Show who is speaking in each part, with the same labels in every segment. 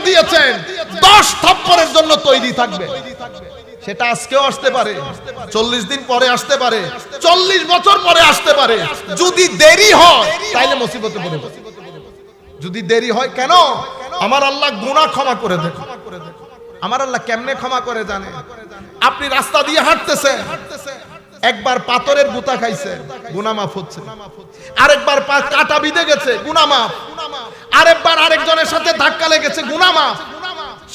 Speaker 1: দিয়েছেন 10 থাপ্পড়ের জন্য তৈরি থাকবে। সেটা আজকেও আসতে পারে, 40 দিন পরে আসতে পারে, 40 বছর পরে আসতে পারে। যদি দেরি হয় তাইলে মুসিবতে পড়ে যাবে। যদি দেরি হয়, কেন? আমার আল্লাহ গুনাহ ক্ষমা করে দেন। আমার আল্লাহ কেমনে ক্ষমা করে জানে? আপনি রাস্তা দিয়ে হাঁটতেছেন, একবার পাথরের গুতা খাইছেন, গুনাহ মাফ হচ্ছে। আরেকবার কাটা বিঁধে গেছে, গুনাহ মাফ। আরেকবার আরেকজনের সাথে ধাক্কা লেগেছে, গুনাহ মাফ।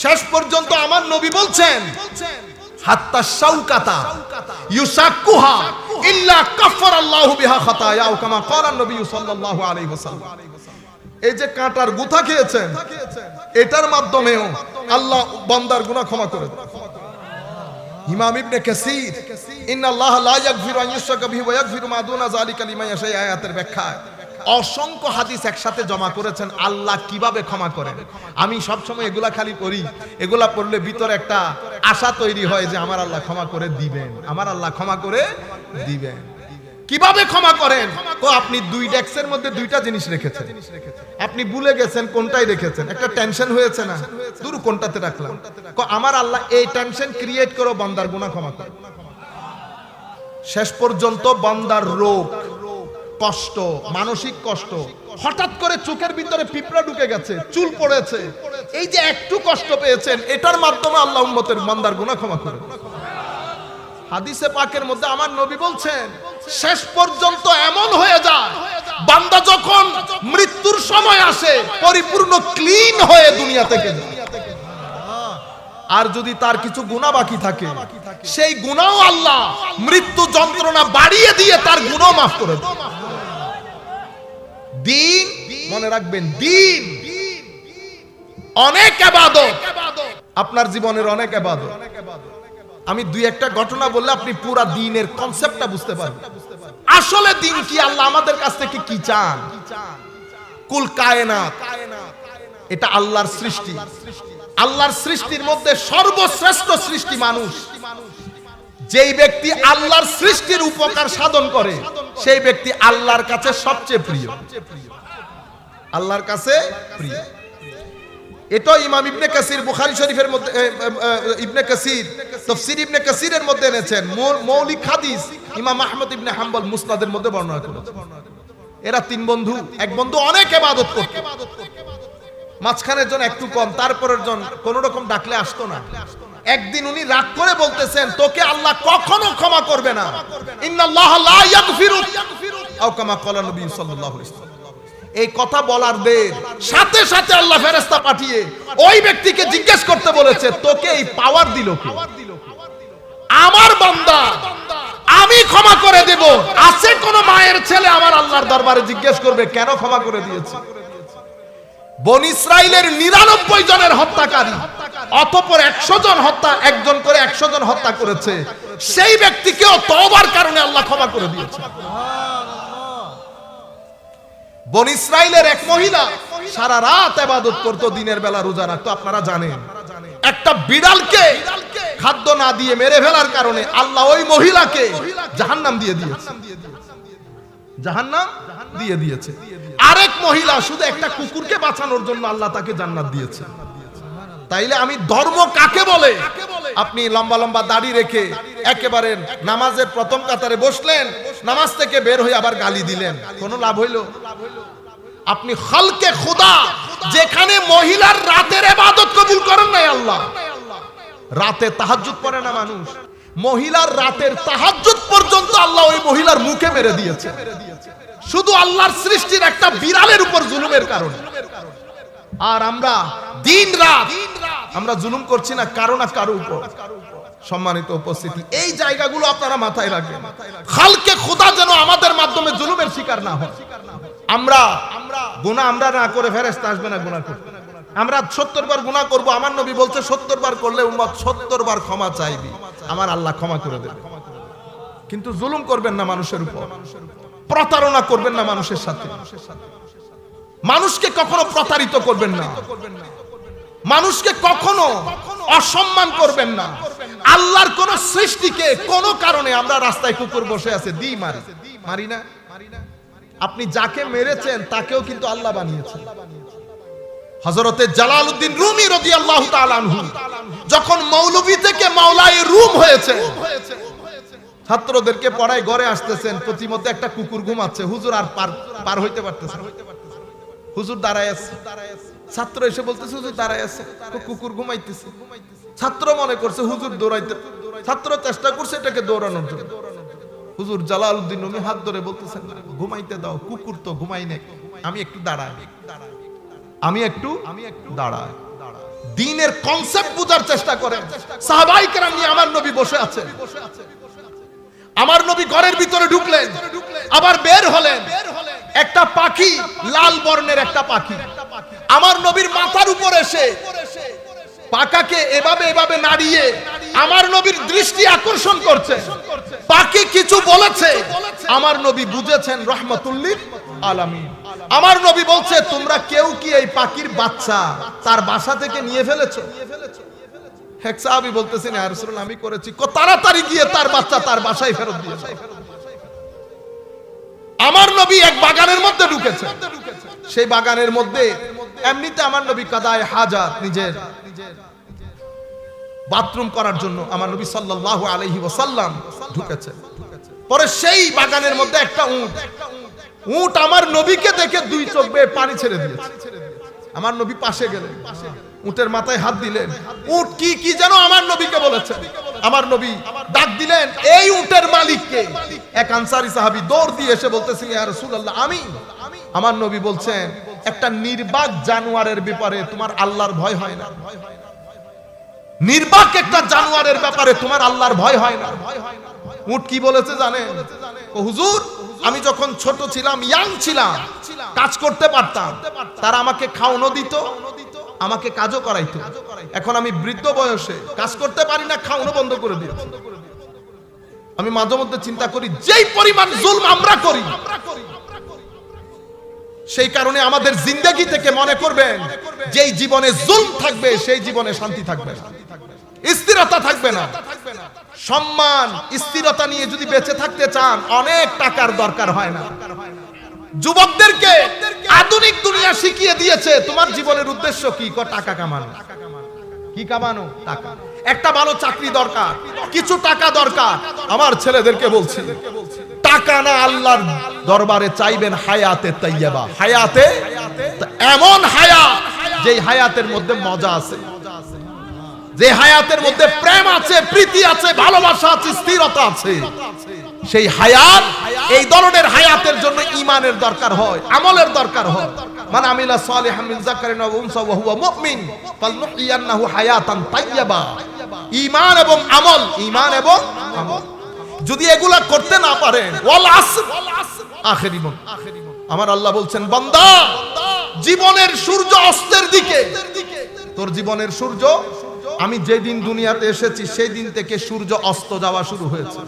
Speaker 1: শেষ পর্যন্ত আমার নবী বলছেন, হাত্তা শাউকাতা ইউসাক্কুহা ইল্লা কাফফারাল্লাহু বিহা খাতায়াহু কামা ক্বালা নবী সাল্লাল্লাহু আলাইহি ওয়াসাল্লাম। এই যে কাঁটার গুতা খেয়েছেন, এটার মাধ্যমেও আল্লাহ বান্দার গুনাহ ক্ষমা করে দেন। ইমাম ইবনে কাসির ইন্নাল্লাহা লা ইয়াগফিরু আন ইউশরাকা বিহি ওয়া ইয়াগফিরু মা দুনা যালিকা লিমান ইয়াশা আয়াতের ব্যাখ্যায় অসংখ্য হাদিস একসাথে জমা করেছেন আল্লাহ কিভাবে ক্ষমা করেন। আমি সব সময় এগুলা খালি পড়ি, এগুলা পড়লে ভিতরে একটা আশা তৈরি হয় যে আমার আল্লাহ ক্ষমা করে দিবেন, আমার আল্লাহ ক্ষমা করে দিবেন। কিভাবে ক্ষমা করেন? তো আপনি দুই ডেস্কের মধ্যে দুইটা জিনিস রেখেছেন, আপনি ভুলে গেছেন কোনটাই রেখেছেন। একটা টেনশন হয়েছে না, দূর কোনটাতে রাখলাম। আমার আল্লাহ এই টেনশন ক্রিয়েট করে বান্দার গুনাহ ক্ষমা করে। শেষ পর্যন্ত বান্দার রোগ, কষ্ট, মানসিক কষ্ট, হঠাৎ করে চোখের ভিতরে পিঁপড়া ঢুকে গেছে, চুল পড়েছে, এই যে একটু কষ্ট পেয়েছেন, এটার মাধ্যমে আল্লাহ উম্মতের বান্দার গুনাহ ক্ষমা করে। হাদিসে পাকের মধ্যে আমার নবী বলছেন, শেষ পর্যন্ত এমন হয়ে যায় বান্দা যখন মৃত্যুর সময় আসে পরিপূর্ণ ক্লিন হয়ে দুনিয়া থেকে যায়। আর যদি তার কিছু গুনাহ বাকি থাকে, সেই গুনাহও আল্লাহ মৃত্যু যন্ত্রণা বাড়িয়ে দিয়ে তার গুনাহ মাফ করে দেন। দিন, মনে রাখবেন, দিন অনেক ইবাদত, আপনার জীবনের অনেক ইবাদত। আমি দুই একটা ঘটনা বললে আপনি পুরা দিনের কনসেপ্টটা বুঝতে পারবেন। আসলে দিন কি, আল্লাহ আমাদের কাছ থেকে কি চান। কুল কায়নাত, এটা আল্লাহর সৃষ্টি। আল্লাহর সৃষ্টির মধ্যে সর্বশ্রেষ্ঠ সৃষ্টি মানুষ। যেই ব্যক্তি আল্লাহর সৃষ্টির উপকার সাধন করে, সেই ব্যক্তি আল্লাহর কাছে সবচেয়ে প্রিয়, আল্লাহর কাছে প্রিয়। এটা ইমাম ইবনে কাসির বুখারী শরীফের মধ্যে, ইবনে কাসির তাফসীর ইবনে কাসিরের মধ্যে এনেছেন। মৌলিক হাদিস ইমাম আহমদ ইবনে হাম্বল মুসনাদের মধ্যে বর্ণনা করেছেন। এরা তিন বন্ধু, এক বন্ধু অনেক ইবাদত করত, মাঝখানের জন একটু কম, তারপরের জন কোন রকম ডাকলে আসতো না। একদিন উনি রাগ করে বলতেছেন, তোকে আল্লাহ কখনো ক্ষমা করবে না, ইন্নাল্লাহা লা ইয়াগফিরু আও কামা ক্বালা নবী সাল্লাল্লাহু আলাইহি ওয়াসাল্লাম। এই কথা বলার দের সাথে সাথে আল্লাহ ফেরেশতা পাঠিয়ে ওই ব্যক্তিকে জিজ্ঞেস করতে বলেছে, তোকে এই পাওয়ার দিল কে? আমার বান্দা আমি ক্ষমা করে দেব। আছে কোন মায়ের ছেলে আমার আল্লাহর দরবারে জিজ্ঞেস করবে কেন ক্ষমা করে দিয়েছে? বনি ইসরাইলের 99 জনের হত্যাকারী, অতঃপর 100 জন হত্যা, একজন করে 100 জন হত্যা করেছে, সেই ব্যক্তিকেও তওবার কারণে আল্লাহ ক্ষমা করে দিয়েছে। বনি ইসরাইলের এক মহিলা সারা রাত ইবাদত করত, দিনের বেলা রোজা রাখতো। আপনারা জানেন, একটা বিড়ালকে খাদ্য না দিয়ে মেরে ফেলার কারণে আল্লাহ ওই মহিলাকে জাহান্নাম দিয়ে দিয়েছে, জাহান্নাম দিয়ে দিয়েছে। আরেক মহিলা শুধু একটা কুকুরকে বাঁচানোর জন্য আল্লাহ তাকে জান্নাত দিয়েছে। তাইলে আমি ধর্ম কাকে বলে? আপনি লম্বা লম্বা দাড়ি রেখে একেবারে নামাজের প্রথম কাতারে বসলেন, নামাজ থেকে বের হয়ে আবার গালি দিলেন, কোনো লাভ হইল? আপনি খালকে খোদা, যেখানে মহিলার রাতের ইবাদত কবুল করেন নাই আল্লাহ, রাতে তাহাজ্জুদ পড়ে না মানুষ, মহিলার রাতের তাহাজ্জুদ পর্যন্ত আল্লাহ ওই মহিলার মুখে মেরে দিয়েছে, শুধু আল্লাহর সৃষ্টির একটা বিড়ালের উপর জুলুমের কারণে। আর আমরা দিন রাত আমরা জুলুম করছি না কারো না কারো উপর। সম্মানিত উপস্থিতি, এই জায়গাগুলো আপনারা মাথায় রাখবেন। খালকে খোদা যেন আমাদের মাধ্যমে জুলুমের শিকার না হয়। আমরা গুনাহ আমরা না করে ফেরেশতা আসবে না গুনাহ করতে। আমরা 70 বার গুনাহ করব, আমার নবী বলছে 70 বার করলে উম্মত 70 বার ক্ষমা চাইবে, আমার আল্লাহ ক্ষমা করে দেবে। কিন্তু জুলুম করবেন না মানুষের উপর, প্রতারণা করবেন না মানুষের সাথে, মানুষকে কখনো প্রতারিত করবেন না, মানুষকে কখনো অসম্মান করবেন না। আল্লাহর কোন সৃষ্টিকে কোন কারণে আমরা রাস্তায় কুকুর বসে আছে দি মারি না। আপনি যাকে মেরেছেন তাকেও কিন্তু আল্লাহ বানিয়েছেন। হযরতে জালালউদ্দিন রুমি রাদিয়াল্লাহু তাআলা আনহু যখন মৌলভী থেকে মাওলায়ে রুম হয়েছে, ছাত্রদেরকে পড়ায় ঘরে আসতেছেন, প্রতিমধ্যে একটা কুকুর ঘুমাচ্ছে, হুজুর আর পার হইতে পারতেছে না, হুজুর দাঁড়ায় আছে, ছাত্র এসে বলতেছে হুজুর দাঁড়ায় আছে, কুকুর ঘুমাইতেছে। ছাত্র মনে করছে হুজুর দৌড়াইতে, ছাত্র চেষ্টা করছে এটাকে দৌড়ানোর জন্য। হুজুর জালালউদ্দিন রুমি হাত ধরে বলতেছেন ঘুমাইতে দাও, কুকুর তো ঘুমাই না, আমি একটু দাঁড়াই, আমি একটু দাঁড়াই। দ্বীনের কনসেপ্ট বুঝার চেষ্টা করেন। সাহাবায়ে কেরাম নিয়ে আমার নবী বসে আছেন, আমার নবী ঘরের ভিতরে ঢুকলেন, আবার বের হলেন, একটা পাখি, লাল বর্ণের একটা পাখি আমার নবীর মাথার উপর এসে পাখাকে এভাবে এভাবে নাড়িয়ে আমার নবীর দৃষ্টি আকর্ষণ করছে। পাখি কিছু বলেছে, আমার নবী বুঝেছেন রাহমাতুল লিল আলামিন। আমার নবী বলছে তোমরা কেউ কি এই পাখির বাচ্চা তার বাসা থেকে নিয়ে ফেলেছো? এক সাহাবী বলতেছেন ইয়া রাসূলুল্লাহ আমি করেছি। তাড়াতাড়ি গিয়ে তার বাচ্চা তার বাসায় ফেরত দিয়ে দাও। আমার নবী এক বাগানের মধ্যে ঢুকেছে, সেই বাগানের মধ্যে এমনিতে আমার নবী কাদায়ে হাজাত, নিজের বাথরুম করার জন্য আমার নবী সাল্লাল্লাহু আলাইহি ওয়াসাল্লাম ঢুকেছে। পরে সেই বাগানের মধ্যে একটা উট আমার নবীকে দেখে দুই চোখ বেয়ে পানি ছেড়ে দিয়েছে। আমার নবী পাশে গেলেন, উটের মাথায় হাত দিলেন, উট কি যেন আমার নবীকে বলেছে। আমার নবী ডাক দিলেন এই উটের মালিককে। এক আনসারী সাহাবী দৌড় দিয়ে এসে বলতেছেন ইয়া রাসূলুল্লাহ আমি। আমার নবী বলছেন একটা নির্বাক জানোয়ারের ব্যাপারে তোমার আল্লাহর ভয় হয় না? নির্বাক একটা জানোয়ারের ব্যাপারে তোমার আল্লাহর ভয় হয় না? উট কি বলেছে জানেন? ও হুজুর আমি যখন ছোট ছিলাম, ইয়াং ছিলাম, কাজ করতে পারতাম, তারা আমাকে খাওয়ানো দিত, আমাকে কাজও করাইতো। এখন আমি বৃদ্ধ বয়সে কাজ করতে পারি না, খাওয়ানো বন্ধ করে দিয়েছে। আমি মাঝে মধ্যে চিন্তা করি যেই পরিমাণ জুলম আমরা করি, সেই কারণে আমাদের জিন্দেগি থেকে মনে করবেন যেই জীবনে জুলম থাকবে সেই জীবনে শান্তি থাকবে না, স্থিরতা থাকবে না। সম্মান স্থিরতা নিয়ে যদি বেঁচে থাকতে চান অনেক টাকার দরকার হয় না। যুবকদেরকে আধুনিক দুনিয়া শিখিয়ে দিয়েছে তোমার জীবনের উদ্দেশ্য কি? টাকা কামানো। কি কামানো? টাকা। একটা ভালো চাকরি দরকার, কিছু টাকা দরকার। আমার ছেলেদেরকে বলছি টাকা না আল্লাহর দরবারে চাইবেন হায়াতে তাইয়্যিবা, হায়াতে এমন হায়াত যেই হায়াতের মধ্যে মজা আছে, যে হায়াতের মধ্যে প্রেম আছে, প্রীতি আছে, ভালোবাসা আছে, স্থিরতা আছে। সেই হায়াত, এই ধরনের হায়াতের জন্য ঈমানের দরকার হয়, আমলের দরকার হয়। মান আমিলা সালিহান মিন যাকারিন ওয়া উনসা ওয়া হুয়া মুমিন ফালনুহইয়ান্নাহু হায়াতান তাইয়্যিবা। ঈমান এবং আমল, ঈমান এবং আমল যদি এগুলা করতে না পারেন, ওয়াল আসর আখিরি মন, আমার আল্লাহ বলছেন বান্দা জীবনের সূর্য অস্তের দিকে, তোর জীবনের সূর্য, আমি যেদিন দুনিয়াতে এসেছি সেই দিন থেকে সূর্য অস্ত যাওয়া শুরু হয়েছে।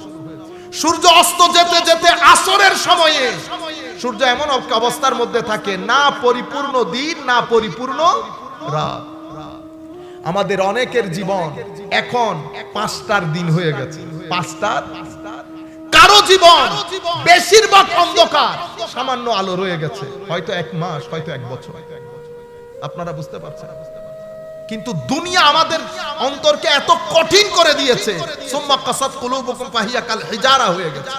Speaker 1: সূর্য অস্ত যেতে যেতে আসরের সময়ে সূর্য এমন অবস্থার মধ্যে থাকে, না পরিপূর্ণ দিন না পরিপূর্ণ রাত। আমাদের অনেকের জীবন এখন 5টার দিন হয়ে গেছে, 5টার। কারো জীবন বেশিরভাগ অন্ধকার, সামান্য আলো রয়ে গেছে, হয়তো 1 মাস, হয়তো 1 বছর। আপনারা বুঝতে পারছেন? কিন্তু দুনিয়া আমাদের অন্তরকে এত কঠিন করে দিয়েছে, সুম্মা কাসাত কুলুবুকুম ফাহিয়া কাল হিজারা হয়ে গেছে,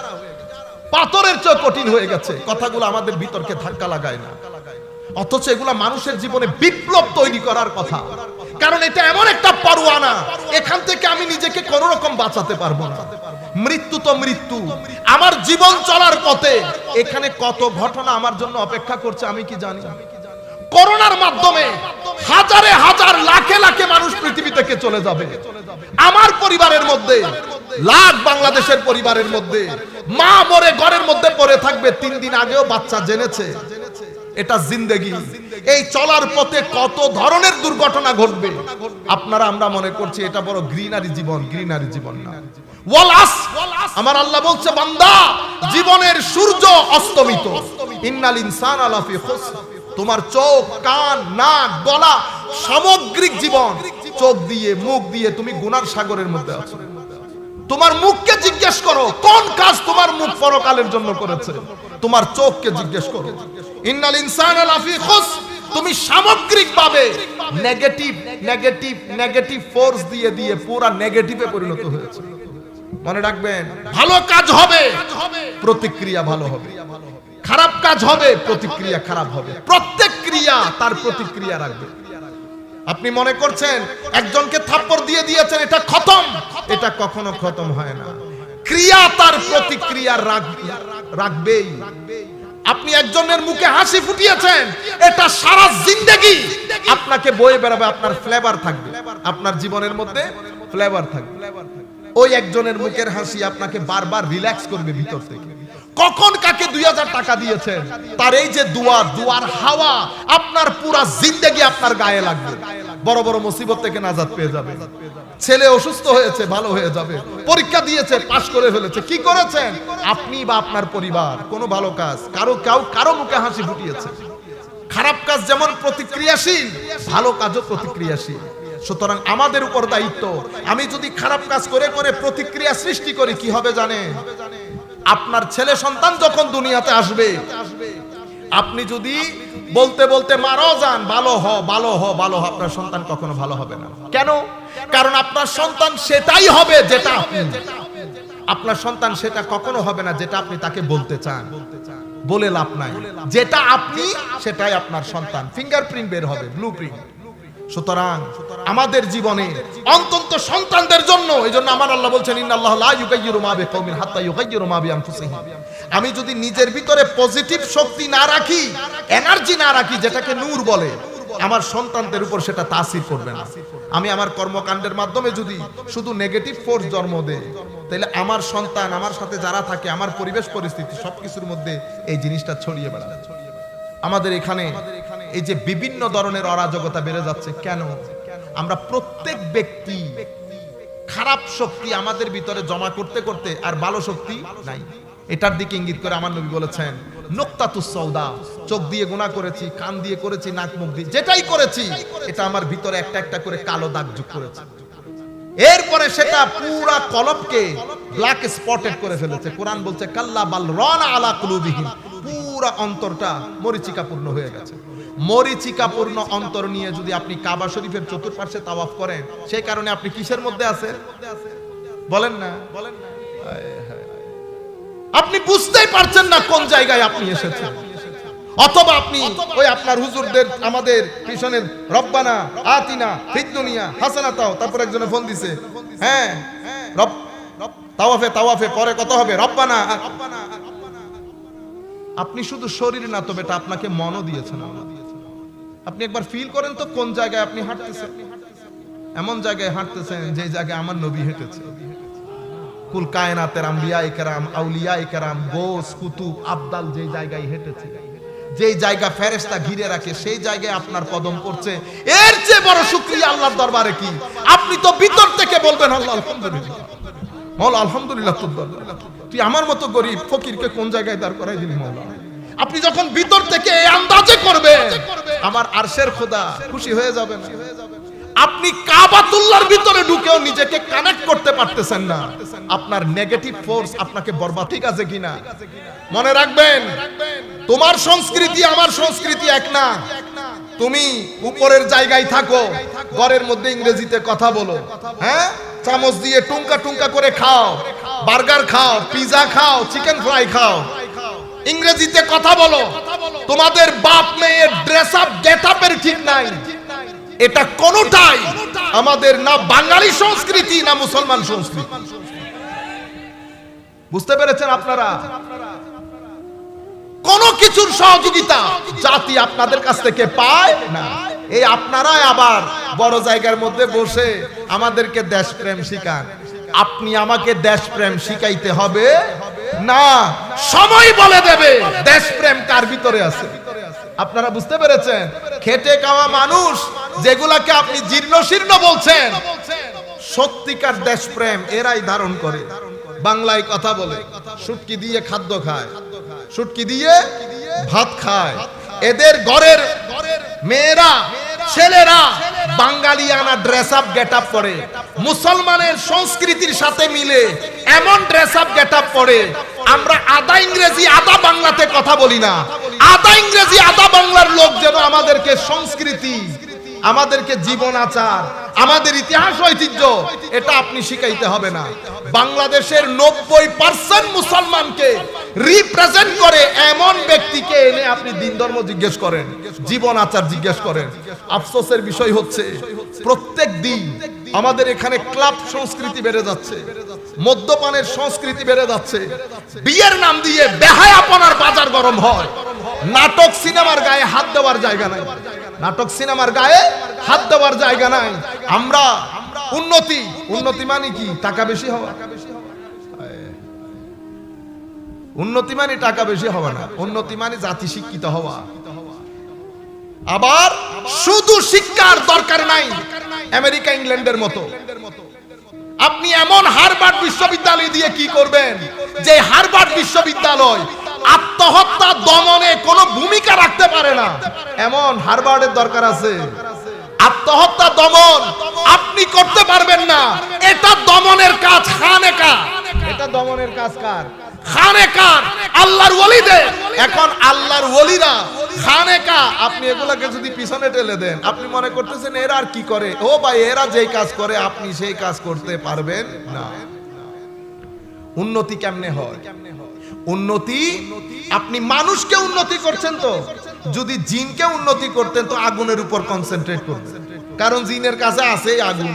Speaker 1: পাথরের চেয়ে কঠিন হয়ে গেছে। কথাগুলো আমাদের ভিতরকে ধাক্কা লাগায় না, অথচ এগুলা মানুষের জীবনে বিপ্লব তৈরি করার কথা। কারণ এটা এমন একটা পরোয়ানা, এখান থেকে আমি নিজেকে কোনো রকম বাঁচাতে পারবো না। মৃত্যু তো মৃত্যু। আমার জীবন চলার পথে এখানে কত ঘটনা আমার জন্য অপেক্ষা করছে আমি কি জানি? করোনার মাধ্যমে হাজারে হাজার লাখে লাখে মানুষ পৃথিবী থেকে চলে যাবে। আমার পরিবারের মধ্যে, লাখ বাংলাদেশের পরিবারের মধ্যে মা মরে ঘরের মধ্যে পড়ে থাকবে, 3 দিন আগেও বাচ্চা জেনেছে। এটা জিন্দেগি। এই চলার পথে কত ধরনের দুর্ঘটনা ঘটবে। আপনারা আমরা মনে করছি এটা বড় গ্রিনারি জীবন, গ্রিনারি জীবন না। ওয়াল আসর, আমার আল্লাহ বলছে বান্দা জীবনের সূর্য অস্তমিত। ইন্নাল ইনসানা লাফি খুসর। তোমার চোখ, কান, নাক, গলা, সামগ্রিক জীবন, চোখ দিয়ে মুখ দিয়ে তুমি গুনার সাগরের মধ্যে আছো। তোমার মুখকে জিজ্ঞেস করো কোন কাজ তোমার মুখ পরকালের জন্য করেছে। তোমার চোখকে জিজ্ঞেস করো। ইন্নাল ইনসানা লাফি খুসর তুমি সামগ্রিকভাবে নেগেটিভ ফোর্স দিয়ে দিয়ে পুরো নেগেটিভে পরিণত হয়েছে। মনে রাখবেন, ভালো কাজ হবে প্রতিক্রিয়া ভালো হবে, খারাপ কাজ হবে প্রতিক্রিয়া খারাপ হবে। প্রত্যেক ক্রিয়া তার প্রতিক্রিয়া রাখবে। আপনি মনে করছেন একজনকে থাপ্পড় দিয়ে দিয়েছেন এটা খতম, এটা কখনো খতম হয় না। ক্রিয়া তার প্রতিক্রিয়া রাখবেই। আপনি একজনের মুখে হাসি ফুটিয়েছেন, এটা সারা জিন্দেগি আপনাকে বয়ে বেড়াবে, আপনার ফ্লেভার থাকবে, আপনার জীবনের মধ্যে ফ্লেভার থাকবে। ওই একজনের মুখের হাসি আপনাকে বারবার রিল্যাক্স করবে ভিতর থেকে। কখন কাকে 2000 টাকা দিয়েছেন, তার এই যে দুয়ার হাওয়া আপনার পুরা জিন্দেগি আপনার গায়ে লাগবে। বড় বড় মুসিবত থেকে নাজাত পেয়ে যাবে। ছেলে অসুস্থ হয়েছে, ভালো হয়ে যাবে। পরীক্ষা দিয়েছে, পাশ করে ফেলেছে। কি করেছেন আপনি বা আপনার পরিবার? কোনো ভালো কাজ। কারো মুখে হাসি ফুটিয়েছে। খারাপ কাজ যেমন প্রতিক্রিয়াশীল, ভালো কাজও প্রতিক্রিয়াশীল। সুতরাং আমাদের উপর দায়িত্ব, আমি যদি খারাপ কাজ করে করে প্রতিক্রিয়া সৃষ্টি করি, কি হবে জানেন? আপনার ছেলে সন্তান যখন দুনিয়াতে আসবে, আপনি যদি বলতে বলতে মারাও যান, ভালো হ, আপনার সন্তান কখনো ভালো হবে না। কেন? কারণ আপনার সন্তান সেটাই হবে যেটা আপনি। আপনার সন্তান সেটা কখনো হবে না যেটা আপনি তাকে বলতে চান। বলে লাভ নাই, যেটা আপনি সেটাই আপনার সন্তান। ফিঙ্গারপ্রিন্ট বের হবে, ব্লুপ্রিন্ট। সুতরাং আমাদের জীবনে অন্তত সন্তানদের জন্য, এইজন্য আমার আল্লাহ বলছেন ইন্নাল্লাহা লা ইউগাইয়িরু মা বিকাউমিন হাত্তা ইউগাইয়িরু মা বিআনফুসিহিম। আমি যদি নিজের ভিতরে পজিটিভ শক্তি না রাখি, এনার্জি না রাখি, যেটাকে নূর বলে, আমার সন্তানদের উপর সেটা তাসির করবে না। আমি আমার কর্মকাণ্ডের মাধ্যমে যদি শুধু নেগেটিভ ফোর্স জন্ম দেই, তাহলে আমার সন্তান, আমার সাথে যারা থাকে, আমার পরিবেশ পরিস্থিতি সবকিছুর মধ্যে এই জিনিসটা ছড়িয়ে বেড়াবে। আমাদের এখানে এই যে বিভিন্ন ধরনের অরাজকতা বেড়ে যাচ্ছে, কেন? আমরা প্রত্যেক ব্যক্তি খারাপ শক্তি আমাদের ভিতরে জমা করতে করতে আর ভালো শক্তি নাই। এটার দিকে ইঙ্গিত করে আমার নবী বলেছেন নুকতাতুস সাউদা, চোখ দিয়ে গুনাহ করেছি, কান দিয়ে করেছি, নাক মুখ দিয়ে যেটাই করেছি, এটা আমার ভিতরে একটা একটা করে কালো দাগ যোগ করেছে। এরপরে সেটা পুরা কলবকে ব্ল্যাক স্পটেড করে ফেলেছে। কোরআন বলছে কাল্লা বাল রানা আলা কুলুবিহিম, পুরা অন্তরটা মরিচিকাপূর্ণ হয়ে গেছে। মরিচিকাপূর্ণ অন্তর নিয়ে যদি আপনি কাবা শরীফের চতুর্পাশে তাওয়াফ করেন, সেই কারণে আপনি কিসের মধ্যে আছেন বলেন না? আপনি বুঝতেই পারছেন না কোন জায়গায় আপনি এসেছেন। অথবা আপনি ওই আপনার হুজুরদের, আমাদের পিছনের রব্বানা আতিনা ফিদ দুনিয়া হাসানাতাও, তারপর একজনে ফোন দিছে, হ্যাঁ রব তাওয়াফে পরে কত হবে রব্বানা। আপনি শুধু শরীর না, তো বেটা আপনাকে মনও দিয়েছেন। আপনি একবার ফিল করেন তো কোন জায়গায় আপনি হাঁটতেছেন। এমন জায়গায় হাঁটতেছেন যে জায়গায় আমার নবী হেঁটেছে। কুল কায়নাতের আম্বিয়ায়ে কেরাম, আউলিয়ায়ে কেরাম, গোস কুতুব আবদাল যে জায়গায় হেঁটেছে, যে জায়গা ফেরেশতা ঘিরে রাখে, সেই জায়গায় আপনার কদম পড়ছে। এর চেয়ে বড় শুকরিয়া আল্লাহর দরবারে কি? আপনি তো ভিতর থেকে বলবেন আল্লাহ আলহামদুলিল্লাহ, মওলা আলহামদুলিল্লাহ, তুই আমার মতো গরিব ফকিরকে কোন জায়গায় দাঁড় করাই দিলি মওলা। আপনি যখন ভিতর থেকে এই আন্দাজে করবেন, আমার আরশের খোদা খুশি হয়ে যাবেন। আপনি কাবাতুল্লাহর ভিতরে ঢুকেও নিজেকে কানেক্ট করতে পারতেছেন না, আপনার নেগেটিভ ফোর্স আপনাকে বরবাদ। ঠিক আছে কিনা? মনে রাখবেন, তোমার সংস্কৃতি আমার সংস্কৃতি এক না। তুমি উপরের জায়গায় থাকো, ঘরের মধ্যে ইংরেজিতে কথা বলো, হ্যাঁ, চামচ দিয়ে টুঙ্কা টুঙ্কা করে খাও, বার্গার খাও, পিজা খাও, চিকেন ফ্রাই খাও, ইংরেজিতে কথা বলো। তোমাদের বাপ মেয়ের ড্রেস আপ গেট আপের ঠিক নাই। এটা কোনটাই আমাদের না বাঙালি সংস্কৃতি না মুসলমান সংস্কৃতি। বুঝতে পেরেছেন আপনারা? কোন কিছুর সহযোগিতা জাতি আপনাদের কাছ থেকে পায় না। এই আপনারাই আবার বড় জায়গার মধ্যে বসে আমাদেরকে দেশপ্রেম শিখান। আপনি আমাকে দেশপ্রেম শিখাইতে হবে না, সময় বলে দেবে দেশপ্রেম কার ভিতরে আছে। আপনারা বুঝতে পেরেছেন? খেটে খাওয়া মানুষ যেগুলাকে আপনি জীর্ণ শীর্ণ বলছেন, সত্যিকার দেশপ্রেম এরাই ধারণ করে। বাংলায় কথা বলে, শুটকি দিয়ে খাদ্য খায়, শুটকি দিয়ে ভাত খায়। এদের ঘরের মেয়েরা ছেলেরা বাঙালিয়ানা ড্রেস আপ গেট আপ পরে, মুসলমানের সংস্কৃতির সাথে মিলে এমন ড্রেস আপ গেট আপ পরে। আমরা আধা ইংরেজি আধা বাংলাতে কথা বলি না, আধা ইংরেজি আধা বাংলার লোক যেন আমাদেরকে সংস্কৃতি, আমাদেরকে জীবন আচার, আমাদের ইতিহাস ঐতিহ্য এটা আপনি শিখাইতে হবে না। বাংলাদেশের 90% মুসলমানকে রিপ্রেজেন্ট করে এমন ব্যক্তিকে এনে আপনি দিন ধর্ম জিজ্ঞেস করেন, জীবন আচার জিজ্ঞেস করেন। আফসোসের বিষয় হচ্ছে প্রত্যেক দিন আমাদের এখানে ক্লাব সংস্কৃতি বেড়ে যাচ্ছে, মদ্যপানের সংস্কৃতি বেড়ে যাচ্ছে, বিয়ের নাম দিয়ে বেহায়াপনার বাজার গরম হয়। নাটক সিনেমার গায়ে হাত দেওয়ার জায়গা নাই, নাটক সিনেমার গায়ে হাত দেওয়ার জায়গা নাই। আমরা উন্নতি, উন্নতি মানে কি? টাকা বেশি হওয়া। উন্নতি মানে টাকা বেশি হওয়া না, উন্নতি মানে জাতি শিক্ষিত হওয়া। আবার শুধু শিক্ষার দরকার নাই আমেরিকা ইংল্যান্ডের মতো। আপনি এমন হার্ভার্ড বিশ্ববিদ্যালয় দিয়ে কি করবেন যে হার্ভার্ড বিশ্ববিদ্যালয় আত্মহত্যা দমনে কোনো ভূমিকা রাখতে পারে না? এমন হার্ভার্ডের দরকার আছে। আত্মহত্যা দমন আপনি করতে পারবেন না, এটা দমনের কাজ খানেকা। এটা দমনের কাজ কার? খানেকার, আল্লাহর ওলিদের। এখন আল্লাহর ওলিরা খানেকা, আপনি এগুলাকে যদি পিছনে ঠেলে দেন, আপনি মনে করতেছেন এরা আর কি করে? ও ভাই, এরা যেই কাজ করে আপনি সেই কাজ করতে পারবেন না। উন্নতি কেমনে হয়? উন্নতি, আপনি মানুষকে উন্নতি করছেন তো, যদি জিনকে উন্নতি করতেন তো আগুনের উপর কনসেন্ট্রেট করতেন, কারণ জিনের কাছে আছে আগুন।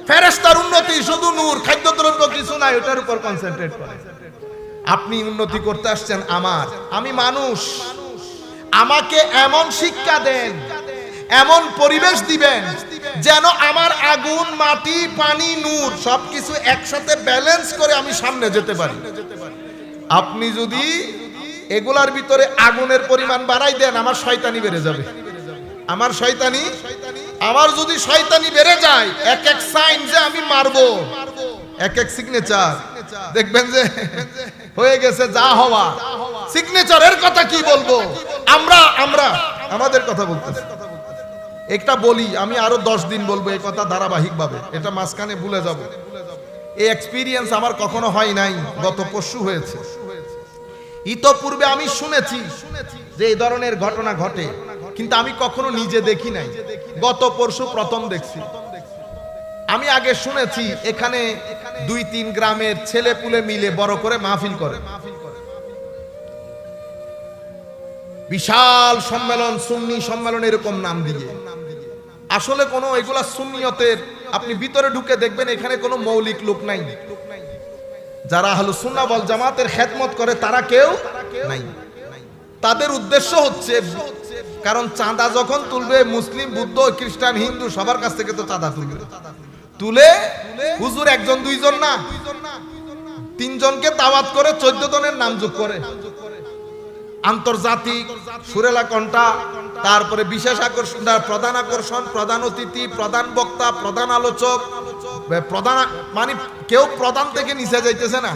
Speaker 1: ফেরেশতার উন্নতি শুধু নূর, খাদ্যদ্রব্য কিছু নাই, ওটার উপর কনসেন্ট্রেট করে। আপনি উন্নতি করতে আসছেন আমার, আমি মানুষ, আমাকে এমন শিক্ষা দেন, এমন পরিবেশ দিবেন যেন আমার আগুন, মাটি, পানি, নূর সবকিছু একসাথে ব্যালেন্স করে আমি সামনে যেতে পারি। আপনি যদি এগুলার ভিতরে আগুনের পরিমাণ বাড়াই দেন, আমার শয়তানি বেড়ে যাবে। আমার শয়তানি, আমার যদি শয়তানি বেড়ে যায়, এক এক সাইন যে আমি মারবো, এক এক সিগনেচার দেখবেন যে হয়ে গেছে যা হওয়া। সিগনেচারের কথা কি বলবো আমরা, আমাদের কথা বলতেছি। একটা বলি, আমি আরো 10 দিন বলবো এই কথা ধারাবাহিকভাবে, এটা মাঝখানে ভুলে যাব। এই এক্সপিরিয়েন্স আমার কখনো হয় নাই, গত পরশু হয়েছে। ইতোপূর্বে আমি শুনেছি যে এই ধরনের ঘটনা ঘটে, কিন্তু আমি কখনো নিজে দেখি নাই। গত পরশু প্রথম দেখছি। আমি আগে শুনেছি এখানে 2-3 গ্রামের ছেলে পুলে মিলে বড় করে মাহফিল করে, বিশাল সম্মেলন, সুন্নি সম্মেলন এরকম নাম দিয়ে। আসলে কোনো এগুলা সুন্নিয়তের, আপনি ভিতরে ঢুকে দেখবেন এখানে কোনো মৌলিক লোক নাই। যারা আহলুস সুন্নাহ ওয়াল জামাতের খেদমত করে তারা কেউ নাই। তাদের উদ্দেশ্য হচ্ছে, কারণ চাঁদা যখন তুলবে মুসলিম, বুদ্ধ, খ্রিস্টান, হিন্দু সবার কাছ থেকে তো চাঁদা তুলবে, তুলে হুজুর 1-2 না 3 জনকে দাওয়াত করে 14 জনের নাম যোগ করে। আন্তর্জাতিক সুরেলা কণ্ঠা, তারপরে বিশেষ আকর্ষণ, প্রধান আকর্ষণ, প্রধান অতিথি, প্রধান বক্তা, প্রধান আলোচক, প্রধান মানে কেউ প্রধান থেকে নিচে যাইতেছে না।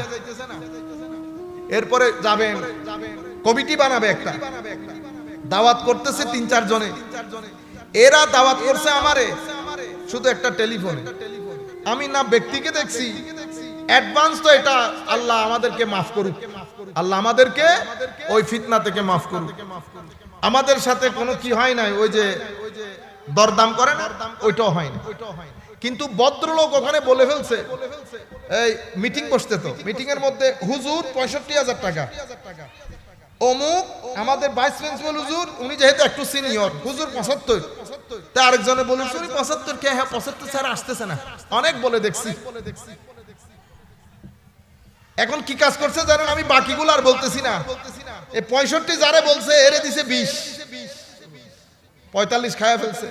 Speaker 1: এরপরে যাবেন কমিটি বানাবে, একটা দাওয়াত করতেছে 3-4 জনে। এরা দাওয়াত করছে আমারে শুধু একটা টেলিফোনে। আমি না ব্যক্তিকে দেখছি, অ্যাডভান্স তো এটা আল্লাহ আমাদেরকে মাফ করুক, আল্লাহ আমাদেরকে ওই ফিতনা থেকে মাফ করুক। আমাদের সাথে কোনো কি হয় নাই, ওই যে দরদাম করে না, ওইটাও হয় না। কিন্তু ভদ্রলোক ওখানে বলে ফেলছে, এই মিটিং বসতে, তো মিটিং এর মধ্যে হুজুর 65,000 টাকা, অমুক আমাদের ভাইস প্রিন্সিপাল হুজুর, উনি যেহেতু একটু সিনিয়র, হুজুর 75। তা আরেকজনে বলেছে 75 কে? হ্যাঁ 75 স্যার আসতেছে না, অনেক বলে দেখছি। এখন কি কাজ করছে জানেন? আমি বাকিগুলো আর বলতেছি না, এই 65 যারে বলছে এরে দিছে 20, 45 খায়া ফেলছে।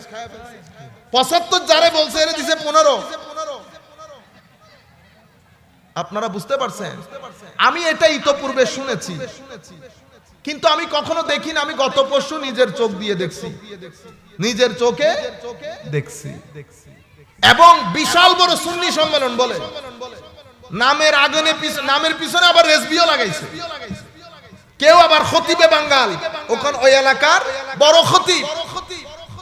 Speaker 1: 75 যারে বলছে এরে দিছে 15। আপনারা বুঝতে পারছেন? আমি এটা ইতোপূর্বে শুনেছি, কিন্তু আমি কখনো দেখি না। আমি গত পরশু নিজের চোখ দিয়ে দেখছি, নিজের চোখে দেখছি। এবং বিশাল বড় সুন্নি সম্মেলন বলে, নামের আগুনে নামের পিছনে আবার রেসবিও লাগাইছে। কেউ আবার খতিবে বাঙ্গাল, ওখানে ওই এলাকার বড় খতিব,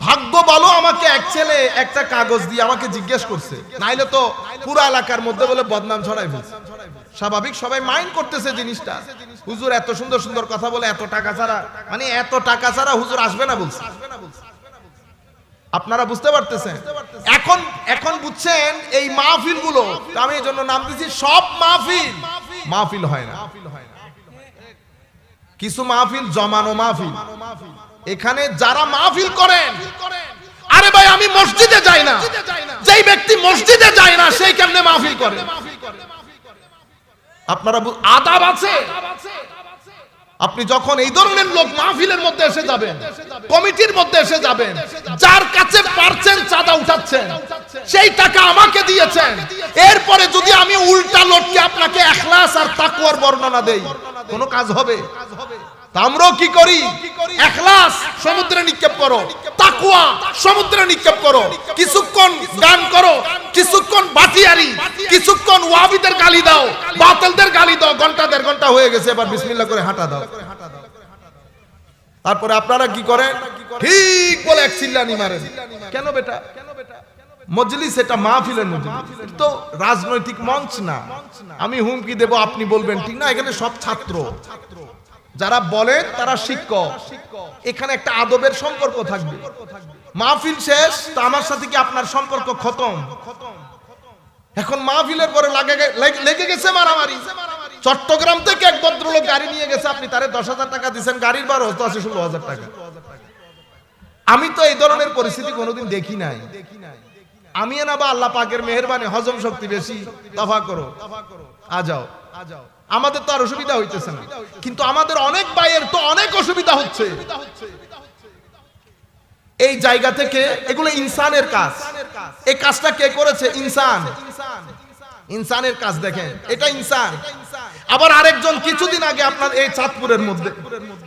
Speaker 1: ভাগ্য ভালো আমাকে এক ছেলে একটা কাগজ দিয়ে আমাকে জিজ্ঞেস করছে, নাইলে তো পুরো এলাকার মধ্যে বলে বদনাম ছড়াই ফেলছে। স্বাভাবিক সবাই মাইন্ড করতেছে জিনিসটা, হুজুর এত সুন্দর সুন্দর কথা বলে এত টাকা ছাড়া, মানে এত টাকা ছাড়া হুজুর আসবে না বলছে। আপনারা বুঝতে পারতেছেন? এখন এখন বুঝছেন এই মাহফিল গুলো, আমি এই জন্য নাম দিয়েছি সব মাহফিল হয় না। কিছু মাহফিল জমানো মাহফিল। এখানে যারা মাহফিল করেন, আরে ভাই আমি মসজিদে যাই না, যেই ব্যক্তি মসজিদে যায় না সেই কেমনে মাহফিল করে? আপনারা আদাব আছে। আপনি যখন এই ধরনের লোক মাহফিলের মধ্যে এসে যাবেন, কমিটির মধ্যে এসে যাবেন, যার কাছে পারছেন চাঁদা উঠাচ্ছেন, সেই টাকা আমাকে দিয়েছেন, এরপরে যদি আমি উল্টা লোককে আপনাকে ইখলাস আর তাকওয়ার বর্ণনা দেই, কোনো কাজ হবে? আমরাও কি করি? ইখলাস সমুদ্রে নিক্ষেপ করো, তাকওয়া সমুদ্রে নিক্ষেপ করো, কিছুক্ষণ গান করো, কিছুক্ষণ বাটিয়ারি, কিছুক্ষণ ওয়াহাবিদের গালি দাও, বাতিলদের গালি দাও, ঘন্টা দেড় ঘন্টা হয়ে গেছে, এবার বিসমিল্লাহ করে হাঁটা দাও। তারপরে আপনারা কি করেন? ঠিক বলে এক চিল্লানি মারেন। কেন বেটা? মজলিস এটা মাহফিলের মজলিস, তো রাজনৈতিক মঞ্চ না। আমি হুমকি দেব, আপনি বলবেন ঠিক না। এখানে সব ছাত্র, যারা বলে তারা শিক্ষক। এখানে একটা আদবের সম্পর্ক থাকবে। মাহফিল শেষ, তো আমার সাথে কি আপনার সম্পর্ক খতম? এখন মাহফিলের পরে লেগে গেছে মারামারি। চট্টগ্রাম থেকে এক ভদ্রলোক গাড়ি নিয়ে গেছে, আপনি তারে 10,000 টাকা দিচ্ছেন, গাড়ির ভাড়া হতো আছে 16,000 টাকা। আমি তো এই ধরনের পরিস্থিতি কোনোদিন দেখি নাই। আমি না বা আল্লাহ পাকের মেহেরবানি, হজম শক্তি বেশি, দফা করো, আজাও। আমাদের তো আর অসুবিধা হইতেছে না, কিন্তু আমাদের অনেক ভাইয়ের তো অনেক অসুবিধা হচ্ছে। এই জায়গা থেকে এগুলো ইনসানের কাজ। এই কাজটা কে করেছে? ইনসান। ইনসানের কাজ দেখেন, এটা ইনসান। আবার আরেকজন কিছুদিন আগে আপনার এই চাঁদপুরের মধ্যে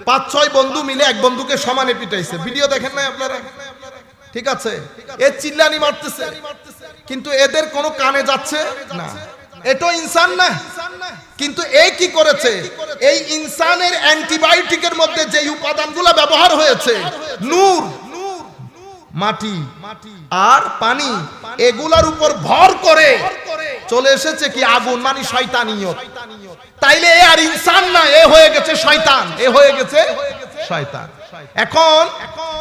Speaker 1: 5-6 বন্ধু মিলে এক বন্ধুকে সমানে পিটাইছে। ভিডিও দেখেন নাই আপনারা? ঠিক আছে, এ চিল্লানি মারতেছে, কিন্তু এদের কোনো কানে যাচ্ছে না। এটা ইনসান না? কিন্তু এই কি করেছে? এই ইনসানের অ্যান্টিবায়োটিকের মধ্যে যে উপাদানগুলো ব্যবহার হয়েছে, নূর, মাটি আর পানি, এগুলার উপর ভর করে চলে এসেছে কি আগুন, মানে শয়তানিয়ত। তাইলে এ আর ইনসান না, এ হয়ে গেছে শয়তান, এ হয়ে গেছে শয়তান। এখন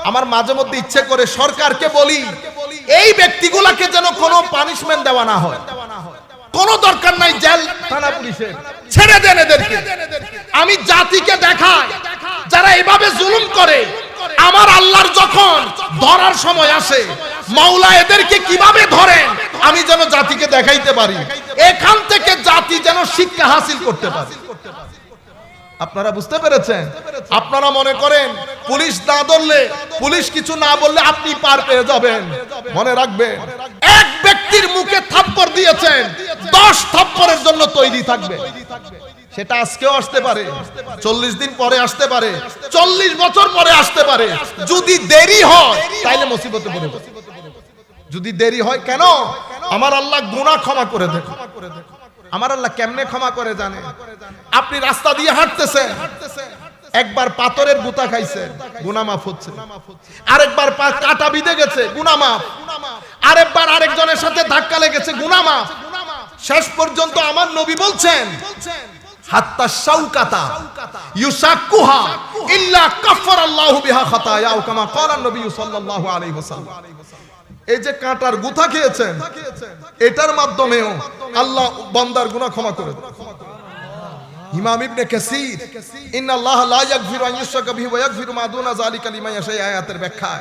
Speaker 1: আমার মাঝে মধ্যে ইচ্ছে করে সরকারকে বলি, এই ব্যক্তিগুলাকে যেন কোনো পানিশমেন্ট দেওয়া না হয়। কোন দরকার নাই জেল থানা পুলিশের, ছেড়ে দেন এদেরকে। আমি জাতিকে দেখাই যারা এভাবে জুলুম করে, আমার আল্লাহর যখন ধরার সময় আসে, মাওলা এদেরকে কিভাবে ধরেন, আমি যেন জাতিকে দেখাইতে পারি। এখান থেকে জাতি যেন শিক্ষা হাসিল করতে পারে। আপনারা বুঝতে পেরেছেন? আপনারা মনে করেন পুলিশ না ধরলে, পুলিশ কিছু না বললে আপনি পার পেয়ে যাবেন। মনে রাখবেন, এক ব্যক্তির মুখে থাপ্পড় দিয়েছেন, 10 থাপ্পড়ের জন্য তৈরি থাকবে। সেটা আজকেও আসতে পারে, 40 দিন পরে আসতে পারে, 40 বছর পরে আসতে পারে। যদি দেরি হয় তাইলে মুসিবতে পড়ে যাবে। যদি দেরি হয়, কেন? আমার আল্লাহ গুনাহ ক্ষমা করে দেন। আমার আল্লাহ কেমনে ক্ষমা করে জানে? আপনি রাস্তা দিয়ে হাঁটতেছেন, একবার পাথরের গুতা খাইছেন, গুনাহ মাফ হচ্ছে। আরেকবার কাটা বিঁধে গেছে, গুনাহ মাফ। আরেকবার আরেকজনের সাথে ধাক্কা লেগেছে, গুনাহ মাফ। শেষ পর্যন্ত আমার নবী বলছেন, হাত্তা শাউকাতা ইউসাক্কুহা ইল্লা কাফফারাল্লাহু বিহা খাতায়া, ও কামা ক্বালা নবী সাল্লাল্লাহু আলাইহি ওয়াসাল্লাম। এই যে কাঁটার গুথা খেয়েছেন, এটার মাধ্যমেও আল্লাহ বান্দার গুনাহ ক্ষমা করে দেন। ইমাম ইবনে কাসির ইন্নাল্লাহ লা ইয়াগফিরু আন ইউশরাকা বিহি ওয়া ইয়াগফিরু মা দুনা যালিকা লিমান ইয়াশা আয়াতের ব্যাখ্যা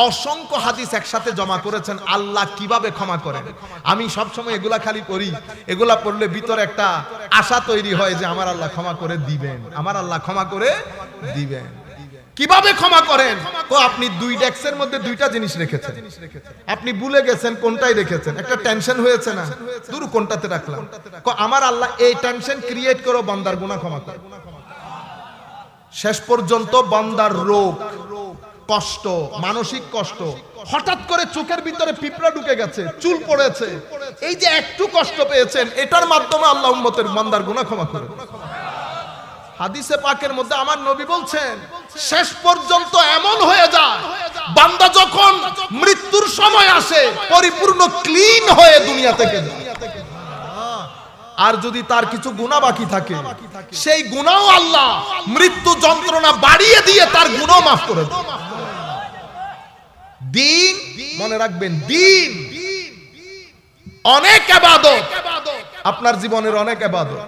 Speaker 1: অসংখ্য হাদিস একসাথে জমা করেছেন আল্লাহ কিভাবে ক্ষমা করেন। আমি সব সময় এগুলা খালি পড়ি, এগুলা পড়লে ভিতরে একটা আশা তৈরি হয় যে আমার আল্লাহ ক্ষমা করে দিবেন, আমার আল্লাহ ক্ষমা করে দিবেন। কিভাবে ক্ষমা করেন? তো আপনি 2 ডেস্কের মধ্যে 2টা জিনিস রেখেছেন, আপনি ভুলে গেছেন কোনটাই রেখেছেন। একটা টেনশন হয়েছে না, দূর কোনটাতে রাখলাম। আমার আল্লাহ এই টেনশন ক্রিয়েট করে বান্দার গুনাহ ক্ষমা করে। শেষ পর্যন্ত বান্দার রোগ, কষ্ট, মানসিক কষ্ট, হঠাৎ করে চোখের ভিতরে পিঁপড়া ঢুকে গেছে, চুল পড়েছে, এই যে একটু কষ্ট পেয়েছেন, এটার মাধ্যমে আল্লাহ উম্মতের বান্দার গুনাহ ক্ষমা করে। হাদিসে পাকের মধ্যে আমার নবী বলছেন, শেষ পর্যন্ত এমন হয়ে যায় বান্দা যখন মৃত্যুর সময় আসে পরিপূর্ণ ক্লিন হয়ে দুনিয়া থেকে যায়। আর যদি তার কিছু গুনাহ বাকি থাকে সেই গুনাহও আল্লাহ মৃত্যু যন্ত্রণা বাড়িয়ে দিয়ে তার গুনাহ মাফ করে দেয়। দিন মনে রাখবেন, দিন অনেক ইবাদত, আপনার জীবনের অনেক ইবাদত।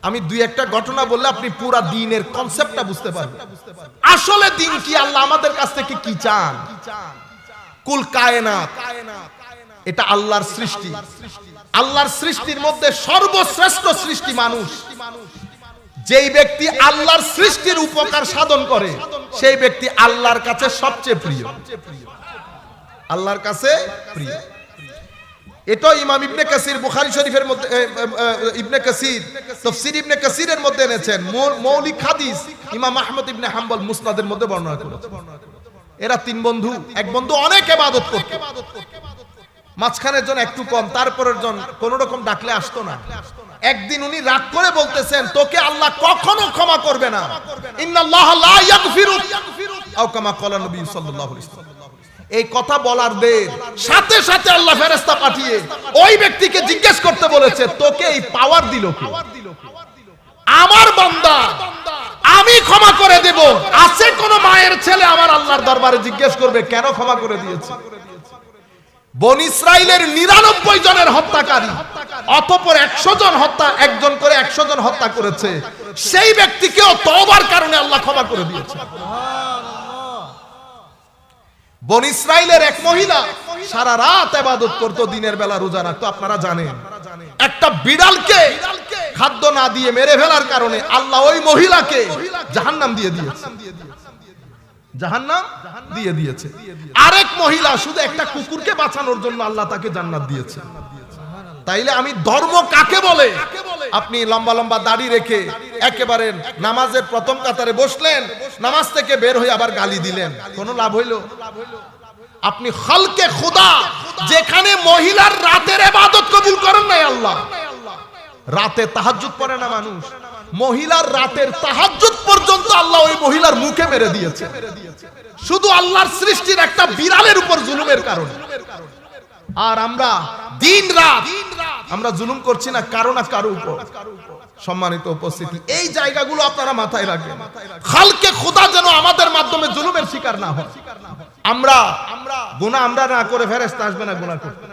Speaker 1: আমি দুই একটা ঘটনা বললে আপনি পুরো দ্বীনের কনসেপ্টটা বুঝতে পারবেন। আসলে দ্বীন কি, আল্লাহ আমাদের কাছ থেকে কি চান। কুল কায়নাত এটা আল্লাহর সৃষ্টি। আল্লাহর সৃষ্টির মধ্যে সর্বশ্রেষ্ঠ সৃষ্টি মানুষ। যেই ব্যক্তি আল্লাহর সৃষ্টির উপকার সাধন করে সেই ব্যক্তি আল্লাহর কাছে সবচেয়ে প্রিয়, আল্লাহর কাছে প্রিয়। এটা ইমাম ইবনে কাসির বুখারী শরীফের মধ্যে, ইবনে কাসির তাফসীর ইবনে কাসিরের মধ্যে এনেছেন। মৌলিক হাদিস ইমাম আহমদ ইবনে হাম্বল মুসনাদের মধ্যে বর্ণনা করেছেন। এরা তিন বন্ধু, এক বন্ধু অনেক ইবাদত করত, মাঝখানের জন একটু কম, তারপরের জন কোন রকম ডাকলে আসতো না। একদিন উনি রাগ করে বলতেছেন, তোকে আল্লাহ কখনো ক্ষমা করবে না, ইন্নাল্লাহ লা ইয়াগফিরু আও কামা ক্বালা নবী সাল্লাল্লাহু আলাইহি ওয়াসাল্লাম। এই কথা বলার দের সাথে সাথে আল্লাহ ফেরেশতা পাঠিয়ে ওই ব্যক্তিকে জিজ্ঞেস করতে বলেছে, তোকে এই পাওয়ার দিল কে? আমার বান্দা, আমি ক্ষমা করে দেব। আছে কোন মায়ের ছেলে আমার আল্লাহর দরবারে জিজ্ঞেস করবে কেন ক্ষমা করে দিয়েছে? বনি ইসরাইলের 99 জনের হত্যাকারী, অতঃপর 100 জন হত্যা, একজন করে 100 জন হত্যা করেছে, সেই ব্যক্তিকেও তওবার কারণে আল্লাহ ক্ষমা করে দিয়েছে। বনি ইসরাইলের এক মহিলা সারা রাত ইবাদত করত, দিনের বেলা রোজা রাখতো। আপনারা জানেন একটা বিড়ালকে খাদ্য না দিয়ে মেরে ফেলার কারণে আল্লাহ ওই মহিলাকে জাহান্নাম দিয়ে দিয়েছে, জাহান্নাম দিয়ে দিয়েছে। আরেক মহিলা শুধু একটা কুকুরকে বাঁচানোর জন্য আল্লাহ তাকে জান্নাত দিয়েছে। তাইলে আমি ধর্ম কাকে বলে? আপনি লম্বা লম্বা দাড়ি রেখে একেবারে নামাজের প্রথম কাতারে বসলেন, নামাজ থেকে বের হয়ে আবার গালি দিলেন, কোনো লাভ হইল? আপনি খালকে খোদা, যেখানে মহিলার রাতের ইবাদত কবুল করেন নাই আল্লাহ। রাতে তাহাজ্জুদ পড়ে না মানুষ, মহিলার রাতের তাহাজ্জুদ পর্যন্ত আল্লাহ ওই মহিলার মুখে মেরে দিয়েছে, শুধু আল্লাহর সৃষ্টির একটা বিড়ালের উপর জুলুমের কারণে। আর আমরা দিন রাত আমরা জুলুম করছি না কারো না কারো উপর। সম্মানিত উপস্থিতি, এই জায়গাগুলো আপনারা মাথায় রাখবেন। খালকে খোদা যেন আমাদের মাধ্যমে জুলুমের শিকার না হয়। আমরা গুনাহ আমরা না করে ফেরেশতা আসবে না গুনাহ করতে।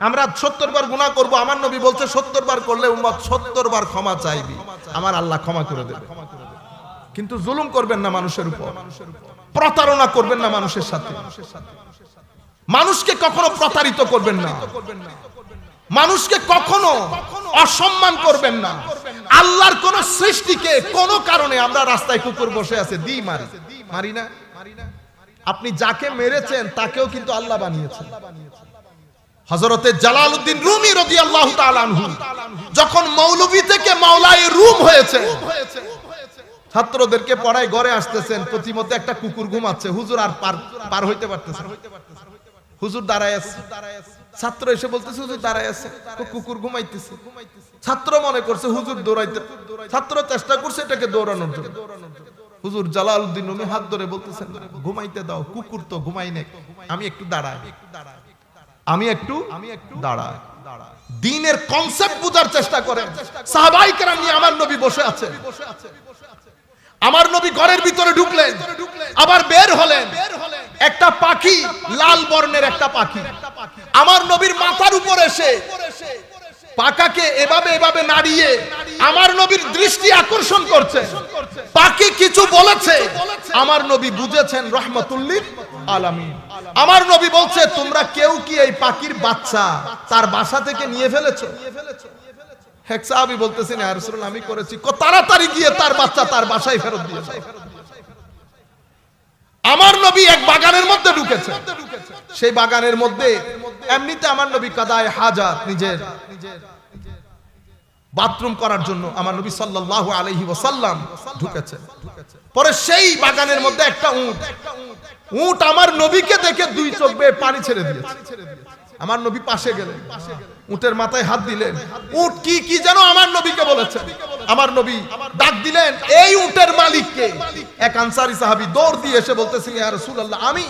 Speaker 1: আমরা 70 বার গুনাহ করব, আমার নবী বলছে 70 বার করলে উম্মত 70 বার ক্ষমা চাইবে, আমার আল্লাহ ক্ষমা করে দেবে। কিন্তু জুলুম করবেন না মানুষের উপর, প্রতারণা করবেন না মানুষের সাথে, মানুষকে কখনো প্রতারিত করবেন না, মানুষকে কখনো অসম্মান করবেন না। আল্লাহর কোন সৃষ্টিকে কোন কারণে আমরা রাস্তায় কুকুর বসে আছে দি মারি না। আপনি যাকে মেরেছেন তাকেও কিন্তু আল্লাহ বানিয়েছেন। হযরতে জালালউদ্দিন রুমি রাদিয়াল্লাহু তাআলা আনহু যখন মৌলভী থেকে মাওলায়ে রুম হয়েছে, ছাত্রদেরকে পড়ায় ঘরে আসতেছেন, প্রতিমতে একটা কুকুর ঘুমাচ্ছে, হুজুর আর পার হইতে পারতেছে না, হুজুর দাঁড়ায় আছে। ছাত্র এসে বলতেছে হুজুর দাঁড়ায় আছে, কুকুর ঘুমাইতেছে। ছাত্র মনে করছে হুজুর দৌড়াইতে, ছাত্র চেষ্টা করছে এটাকে দৌড়ানোর জন্য। হুজুর জালালউদ্দিন রুমি হাত ধরে বলতেছেন ঘুমাইতে দাও, কুকুর তো ঘুমাই না, আমি একটু দাঁড়াই, আমি একটু দাঁড়াই। দ্বীনের কনসেপ্ট বুঝার চেষ্টা করেন। সাহাবায়ে কেরাম নিয়ে আমার নবী বসে আছে, আমার নবী ঘরের ভিতরে ঢুকলেন, আবার বের হলেন। একটা পাখি, লাল বর্ণের একটা পাখি আমার নবীর মাথার উপর এসে পাখাকে এভাবে এভাবে নাড়িয়ে আমার নবীর দৃষ্টি আকর্ষণ করছে। পাখি কিছু বলেছে, আমার নবী বুঝেছেন রাহমাতুল লিল আলামিন। আমার নবী বলছে, তোমরা কেউ কি এই পাখির বাচ্চা তার বাসা থেকে নিয়ে ফেলেছো? এক সাহাবী বলতেছেন ইয়া রাসূলুল্লাহ আমি করেছি। তাড়াতাড়ি গিয়ে তার বাচ্চা তার বাসায় ফেরত দিয়ে দাও। আমার নবী এক বাগানের মধ্যে ঢুকেছে, সেই বাগানের মধ্যে এমনিতে আমার নবী কাদায়ে হাজাত, নিজের বাথরুম করার জন্য আমার নবী সাল্লাল্লাহু আলাইহি ওয়াসাল্লাম ঢুকেছে। পরে সেই বাগানের মধ্যে একটা উট আমার নবীকে দেখে দুই চোখ বেয়ে পানি ছেড়ে দিয়েছে। আমার নবী পাশে গেলেন, উটের মাথায় হাত দিলেন। উট কি কি যেন আমার নবীকে বলেছে। আমার নবী ডাক দিলেন, এই উটের মালিককে? এক আনসারী সাহাবী দৌড় দিয়ে এসে বলতেছেন, ইয়া রাসূলুল্লাহ, আমি।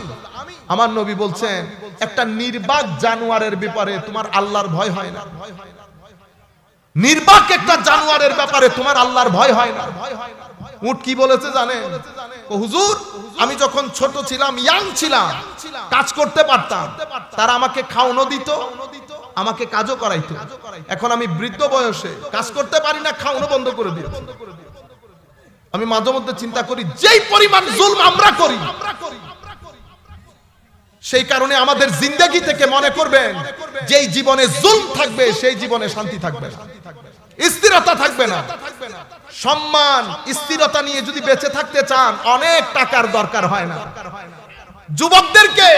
Speaker 1: আমার নবী বলছেন, একটা নির্বাক জানোয়ারের ব্যাপারে তোমার আল্লাহর ভয় হয় না? নির্বাক একটা জানোয়ারের ব্যাপারে তোমার আল্লাহর ভয় হয় না? উট কি বলেছে জানেন? হুজুর, আমি যখন ছোট ছিলাম, ইয়াং ছিলাম, কাজ করতে পারতাম, তারা আমাকে খাওয়ানো দিত, আমাকে কাজও করাইতো। এখন আমি বৃদ্ধ বয়সে কাজ করতে পারি না, খাওয়ানো বন্ধ করে দিয়েছে। আমি মাঝে মধ্যে চিন্তা করি, যেই পরিমাণ জুলম আমরা করি, সেই কারণে আমাদের জিন্দেগি থেকে মনে করবেন, যেই জীবনে জুলম থাকবে সেই জীবনে শান্তি থাকবে না, স্থিরতা থাকবে না। সম্মান স্থিরতা নিয়ে যদি বেঁচে থাকতে চান, অনেক টাকার দরকার হয় না। যুবকদেরকে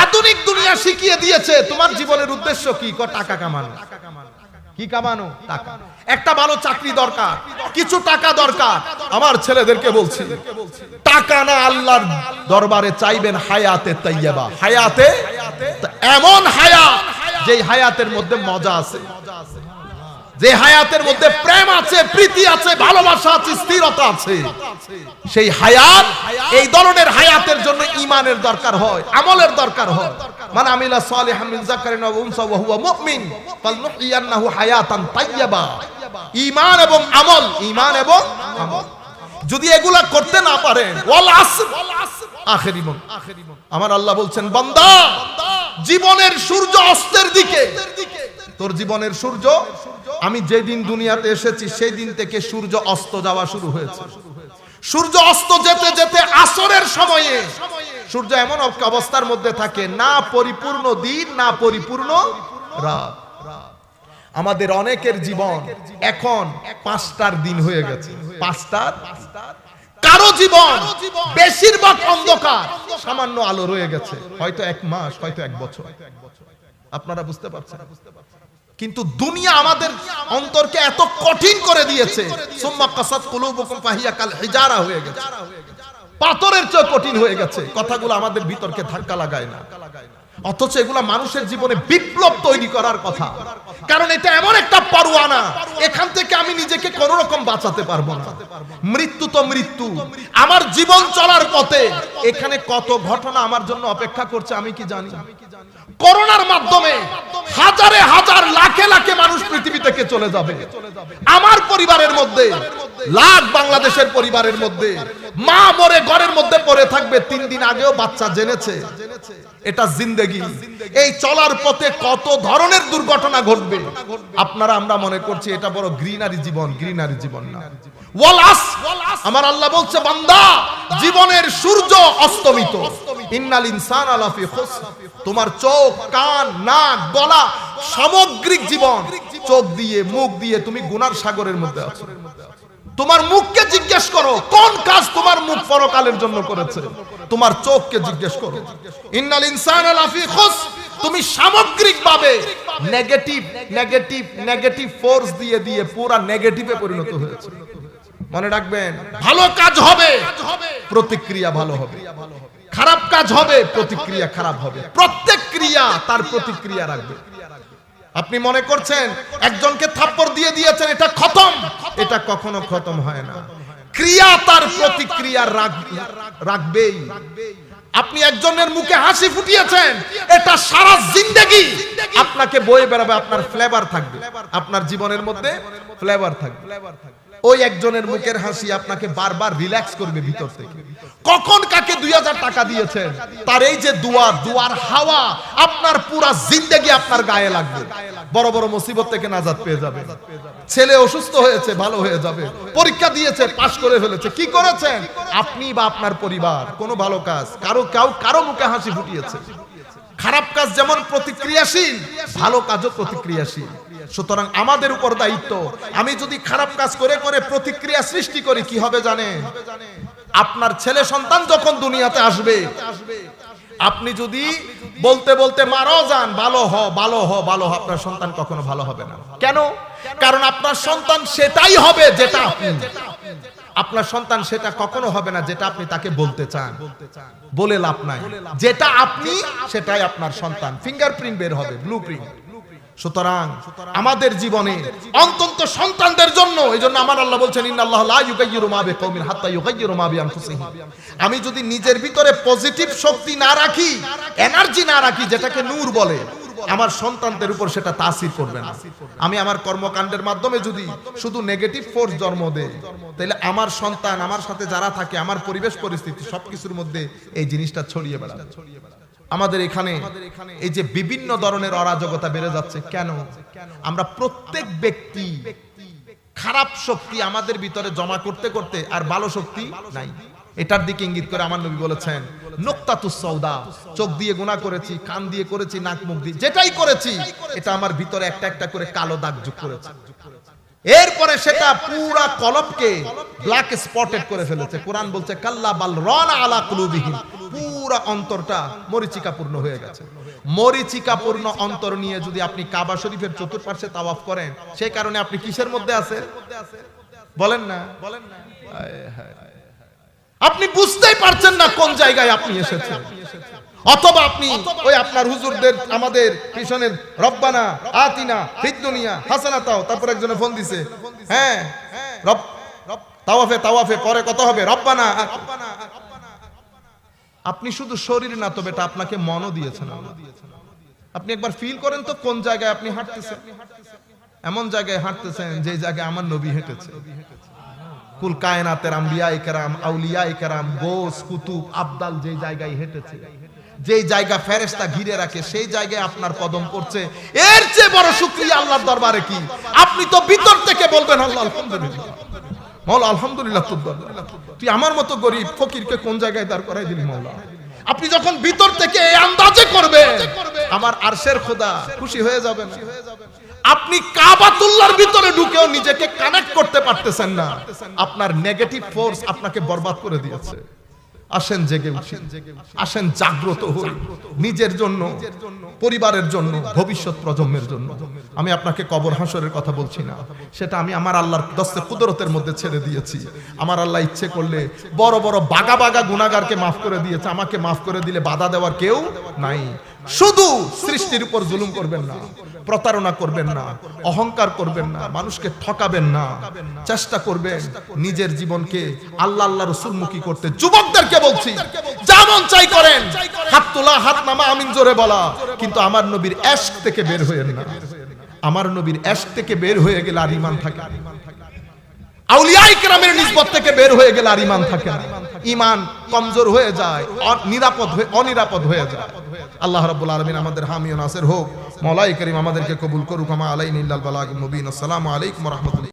Speaker 1: আধুনিক দুনিয়া শিখিয়ে দিয়েছে, তোমার জীবনের উদ্দেশ্য কি? টাকা কামানো। কি কামানো? টাকা। একটা ভালো চাকরি দরকার, কিছু টাকা দরকার। আমার ছেলেদেরকে বলছি, টাকা না, আল্লাহর দরবারে চাইবেন হায়াতে তাইয়্যিবা, হায়াতে, এমন হায়াত যেই হায়াতের মধ্যে মজা আছে, যে হায়াতের মধ্যে প্রেম আছে, প্রীতি আছে, ভালোবাসা আছে, স্থিরতা আছে। সেই হায়াত, এই ধরনের হায়াতের জন্য ঈমানের দরকার হয়, আমলের দরকার হয়। মান আমিলা সালিহাম মিন যাকারিন ওয়া উনসা ওয়া হুয়া মুমিন ফালনুহইয়ান্নাহু হায়াতান তাইয়্যিবা। ঈমান এবং আমল, ঈমান এবং আমল যদি এগুলা করতে না পারেন, ওয়াল আসর, আখেরি মন। আমার আল্লাহ বলছেন, বান্দা, জীবনের সূর্য অস্তের দিকে, তোর জীবনের সূর্য, আমি যেদিন দুনিয়াতে এসেছি সেই দিন থেকে সূর্য অস্ত যাওয়া শুরু হয়েছে। সূর্য অস্ত যেতে যেতে আসরের সময়ে সূর্য এমন অবস্থার মধ্যে থাকে, না পরিপূর্ণ দিন, না পরিপূর্ণ রাত। আমাদের অনেকের জীবন এখন 5টার দিন হয়ে গেছে, 5টার। কারো জীবন বেশিরভাগ অন্ধকার, সামান্য আলো রয়ে গেছে, হয়তো 1 মাস, হয়তো 1 বছর। আপনারা বুঝতে পারছেন? কিন্তু দুনিয়া আমাদের অন্তরকে এত কঠিন করে দিয়েছে, সুম্মা কাসাত কুলুবুকুম ফাহিয়া কাল হিজারা হয়ে গেছে, পাথরের চেয়ে কঠিন হয়ে গেছে। কথাগুলো আমাদের ভিতরকে ধাক্কা লাগায় না, অথচ এগুলা মানুষের জীবনে বিপ্লব তৈরি করার কথা। কারণ এটা এমন একটা পরোয়ানা, এখান থেকে আমি নিজেকে কোনো রকম বাঁচাতে পারবো না। মৃত্যু তো মৃত্যু। আমার জীবন চলার পথে এখানে কত ঘটনা আমার জন্য অপেক্ষা করছে আমি কি জানি? করোনার মাধ্যমে হাজারে হাজার, লাখে লাখে মানুষ পৃথিবী থেকে চলে যাবে। আমার পরিবারের মধ্যে, লাখ বাংলাদেশের পরিবারের মধ্যে মা মরে ঘরের মধ্যে পড়ে থাকবে, 3 দিন আগেও বাচ্চা জেনেছে। এটা জিন্দেগি। এই চলার পথে কত ধরনের দুর্ঘটনা ঘটবে। আপনারা, আমরা মনে করছি এটা বড় গ্রিনারি জীবন, গ্রিনারি জীবন না। ওয়াল আসর, আমার আল্লাহ বলছে, বান্দা, জীবনের সূর্য অস্তমিত। ইন্নাল ইনসানা লাফি খুসর। তোমার চোখ, কান, নাক, গলা, সামগ্রিক জীবন, চোখ দিয়ে, মুখ দিয়ে তুমি গুনার সাগরের মধ্যে আছো। তোমার মুখকে জিজ্ঞেস করো, কোন কাজ তোমার মুখ পরকালের জন্য করেছে? তোমার চোখকে জিজ্ঞেস করো। ইন্নাল ইনসানা লাফি খুসর। তুমি সামগ্রিকভাবে নেগেটিভ নেগেটিভ নেগেটিভ ফোর্স দিয়ে দিয়ে পুরো নেগেটিভে পরিণত হয়েছে। মনে রাখবেন, ভালো কাজ হবে, প্রতিক্রিয়া ভালো হবে। খারাপ কাজ হবে, প্রতিক্রিয়া খারাপ হবে। প্রত্যেক ক্রিয়া তার প্রতিক্রিয়া রাখবে। আপনি মনে করছেন একজনকে থাপ্পড় দিয়ে দিয়েছেন, এটা খতম, এটা কখনো খতম হয় না। ক্রিয়া তার প্রতিক্রিয়া রাখবেই। আপনি একজনের মুখে হাসি ফুটিয়েছেন, এটা সারা জিন্দেগি আপনাকে বয়ে বেড়াবে। আপনার ফ্লেভার থাকবে, আপনার জীবনের মধ্যে ফ্লেভার থাকবে। ওই একজনের মুখের হাসি আপনাকে বারবার রিল্যাক্স করবে ভিতর থেকে। কখন কাকে 2000 টাকা দিয়েছেন, তার এই যে দুয়ার হাওয়া আপনার পুরা জিন্দেগি আপনার গায়ে লাগবে। বড় বড় মুসিবত থেকে নাজাত পেয়ে যাবে। ছেলে অসুস্থ হয়েছে, ভালো হয়ে যাবে। পরীক্ষা দিয়েছে, পাশ করে ফেলেছে। কি করেছেন আপনি বা আপনার পরিবার? কোনো ভালো কাজ, কারো মুখে হাসি ফুটিয়েছে। খারাপ কাজ যেমন প্রতিক্রিয়াশীল, ভালো কাজও প্রতিক্রিয়াশীল। সুতরাং আমাদের উপর দায়িত্ব, আমি যদি খারাপ কাজ করে করে প্রতিক্রিয়া সৃষ্টি করি, কি হবে জানেন? আপনার ছেলে সন্তান যখন দুনিয়াতে আসবে, আপনি যদি বলতে বলতে মারাও যান, ভালো হ ভালো হ ভালো হ, আপনার সন্তান কখনো ভালো হবে না। কেন? কারণ আপনার সন্তান সেটাই হবে যেটা আপনি। আপনার সন্তান সেটা কখনো হবে না যেটা আপনি তাকে বলতে চান। বলে লাভ নাই। যেটা আপনি, সেটাই আপনার সন্তান। ফিঙ্গারপ্রিন্ট বের হবে, ব্লুপ্রিন্ট। সুতরাং আমাদের জীবনে অন্তত সন্তানদের জন্য, এইজন্য আমার আল্লাহ বলছেন ইন্নাল্লাহা লা ইউগাইয়িরু মা বিকাউমিন হাত্তা ইউগাইয়িরু মা বিআনফুসিহিম। আমি যদি নিজের ভিতরে পজিটিভ শক্তি না রাখি, এনার্জি না রাখি, যেটাকে নূর বলে, আমার সন্তানদের উপর সেটা তাসির করবে না। আমি আমার কর্মকাণ্ডের মাধ্যমে যদি শুধু নেগেটিভ ফোর্স জন্ম দেই, তাহলে আমার সন্তান, আমার সাথে যারা থাকে, আমার পরিবেশ পরিস্থিতি সবকিছুর মধ্যে এই জিনিসটা ছড়িয়ে বেড়াবে। আমাদের এখানে এই যে বিভিন্ন ধরনের অরাজকতা বেড়ে যাচ্ছে কেন? আমরা প্রত্যেক ব্যক্তি খারাপ শক্তি আমাদের ভিতরে জমা করতে করতে আর ভালো শক্তি নাই। এটার দিকে ইঙ্গিত করে আমার নবী বলেছেন নুকতাতুস সাউদা, চোখ দিয়ে গুনাহ করেছি, কান দিয়ে করেছি, নাক মুখ দিয়ে যেটাই করেছি, এটা আমার ভিতরে একটা একটা করে কালো দাগ যোগ করেছে। এরপরে সেটা পুরা কলবকে ব্ল্যাক স্পটেড করে ফেলেছে। কোরআন বলছে কাল্লা বাল রানা আলা কুলুবিহিম, পুরা অন্তরটা মরিচিকাপূর্ণ হয়ে গেছে। মরিচিকাপূর্ণ অন্তর নিয়ে যদি আপনি কাবা শরীফের চতুর্পার্শ্বে তাওয়াফ করেন, সেই কারণে আপনি কিসের মধ্যে আছেন বলেন না? আপনি বুঝতেই পারছেন না কোন জায়গায় আপনি এসেছেন। অথবা আপনি ওই আপনার হুজুরদের, আমাদের পিছনের রব্বানা আতিনা ফিদ দুনিয়া হাসানাতাও, তারপর একজনে ফোন দিছে, হ্যাঁ রব তাওয়াফে পরে কত হবে রব্বানা। আপনি শুধু শরীর না তো বেটা, আপনাকে মনও দিয়েছেন আল্লাহ। আপনি একবার ফিল করেন তো কোন জায়গায় আপনি হাঁটতেছেন। এমন জায়গায় হাঁটতেছেন যে জায়গায় আমার নবী হেঁটেছে। কুল কায়নাতের আম্বিয়ায়ে কেরাম, আউলিয়ায়ে কেরাম, গোস কুতুব আবদাল যে জায়গায় হেঁটেছে, যেই জায়গা ফেরেশতা ঘিরে রাখে, সেই জায়গায় আপনার কদম পড়ছে, এর চেয়ে বড় শুকরিয়া আল্লাহর দরবারে কি? আপনি তো ভিতর থেকে বলবেন আল্লাহ আলহামদুলিল্লাহ, মওলা আলহামদুলিল্লাহ, তুই আমার মতো গরিব ফকিরকে কোন জায়গায় দাঁড় করাই দিলি মওলা। আপনি যখন ভিতর থেকে এই আন্দাজে করবেন, আমার আরশের খোদা খুশি হয়ে যাবেন। আপনি কাবাতুল্লাহর ভিতরে ঢুকেও নিজেকে কানেক্ট করতে পারতেছেন না, আপনার নেগেটিভ ফোর্স আপনাকে বরবাদ করে দিয়েছে। আসেন জেগে উঠি, আসেন জাগ্রত হই, নিজের জন্য, পরিবারের জন্য, ভবিষ্যৎ প্রজন্মের জন্য। আমি আপনাকে কবর হাসরের কথা বলছি না, সেটা আমি আমার আল্লাহর দস্তে কুদরতের মধ্যে ছেড়ে দিয়েছি। আমার আল্লাহ ইচ্ছে করলে বড় বড় বাগা বাগা গুনাহগারকে মাফ করে দিয়েছে, আমাকে মাফ করে দিলে বাধা দেওয়ার কেউ নাই। শুধু সৃষ্টির উপর জুলুম করবেন না, প্রতারণা করবেন না, অহংকার করবেন না, মানুষকে ঠকাবেন না, চেষ্টা করবেন নিজের জীবনকে আল্লাহ আল্লাহ রাসূলমুখী করতে। যুবকদেরকে বলছি, যেমন চাই করেন, হাত তোলা হাত নামা আমিন জোরে বলা, কিন্তু আমার নবীর ইশক থেকে বের হয়েন না। আমার নবীর ইশক থেকে বের হয়ে গেলে আর ঈমান থাকে না। আউলিয়ায়ে কেরামের নিসবত থেকে বের হয়ে গেলে আর ঈমান থাকে না। ঈমান কমজোর হয়ে যায়, অনিরাপদ হয়ে যায়। আল্লাহ রাব্বুল আলামিন আমাদের হামি ও নাসির হোক। মাওলাই করিম আমাদেরকে কবুল করুক। আমা আলাইনা ইল্লাল বালাগুল মুবিন। আসসালামু আলাইকুম ওয়া রাহমাতুল্লাহ।